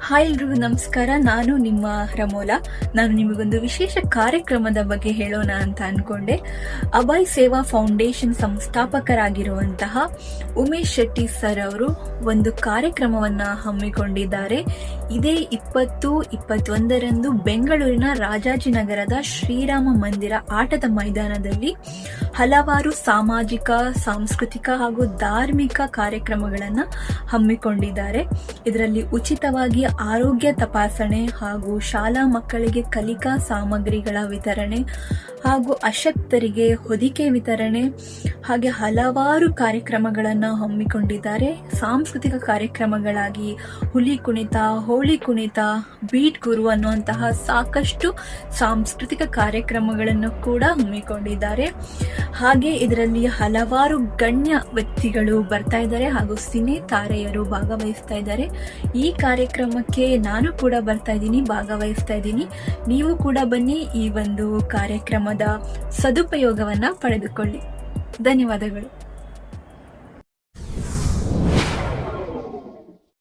Hi ಎಲ್ರಿಗೂ ನಮಸ್ಕಾರ. ನಾನು ನಿಮ್ಮ ರಮೋಲಾ. ನಾನು ನಿಮಗೊಂದು ವಿಶೇಷ ಕಾರ್ಯಕ್ರಮದ ಬಗ್ಗೆ ಹೇಳೋಣ ಅಂತ ಅನ್ಕೊಂಡೆ. ಅಭಯ್ ಸೇವಾ ಫೌಂಡೇಶನ್ ಸಂಸ್ಥಾಪಕರಾಗಿರುವಂತಹ ಉಮೇಶ್ ಶೆಟ್ಟಿ ಸರ್ ಅವರು ಒಂದು ಕಾರ್ಯಕ್ರಮವನ್ನ ಹಮ್ಮಿಕೊಂಡಿದ್ದಾರೆ. ಇದೇ 20-21ರಂದು ಬೆಂಗಳೂರಿನ ರಾಜಾಜಿನಗರದ ಶ್ರೀರಾಮ ಮಂದಿರ ಆಟದ ಮೈದಾನದಲ್ಲಿ ಹಲವಾರು ಸಾಮಾಜಿಕ, ಸಾಂಸ್ಕೃತಿಕ ಹಾಗೂ ಧಾರ್ಮಿಕ ಕಾರ್ಯಕ್ರಮಗಳನ್ನು ಹಮ್ಮಿಕೊಂಡಿದ್ದಾರೆ. ಇದರಲ್ಲಿ ಉಚಿತವಾಗಿ ಆರೋಗ್ಯ ತಪಾಸಣೆ ಹಾಗೂ ಶಾಲಾ ಮಕ್ಕಳಿಗೆ ಕಲಿಕಾ ಸಾಮಗ್ರಿಗಳ ವಿತರಣೆ ಹಾಗೂ ಅಶಕ್ತರಿಗೆ ಹೊದಿಕೆ ವಿತರಣೆ ಹಾಗೆ ಹಲವಾರು ಕಾರ್ಯಕ್ರಮಗಳನ್ನು ಹಮ್ಮಿಕೊಂಡಿದ್ದಾರೆ. ಸಾಂಸ್ಕೃತಿಕ ಕಾರ್ಯಕ್ರಮಗಳಾಗಿ ಹುಲಿ ಕುಣಿತ, ಹೋಳಿ ಕುಣಿತ, ಬೀಟ್ ಗುರು ಅನ್ನುವಂತಹ ಸಾಕಷ್ಟು ಸಾಂಸ್ಕೃತಿಕ ಕಾರ್ಯಕ್ರಮಗಳನ್ನು ಕೂಡ ಹಮ್ಮಿಕೊಂಡಿದ್ದಾರೆ. ಹಾಗೆ ಇದರಲ್ಲಿ ಹಲವಾರು ಗಣ್ಯ ವ್ಯಕ್ತಿಗಳು ಬರ್ತಾ ಇದ್ದಾರೆ ಹಾಗೂ ಸಿನಿ ತಾರೆಯರು ಭಾಗವಹಿಸ್ತಾ ಇದ್ದಾರೆ. ಈ ಕಾರ್ಯಕ್ರಮಕ್ಕೆ ನಾನು ಕೂಡ ಭಾಗವಹಿಸ್ತಾ ಇದ್ದೀನಿ. ನೀವು ಕೂಡ ಬನ್ನಿ, ಈ ಒಂದು ಕಾರ್ಯಕ್ರಮದ ಸದುಪಯೋಗವನ್ನ ಪಡೆದುಕೊಳ್ಳಿ. ಧನ್ಯವಾದಗಳು.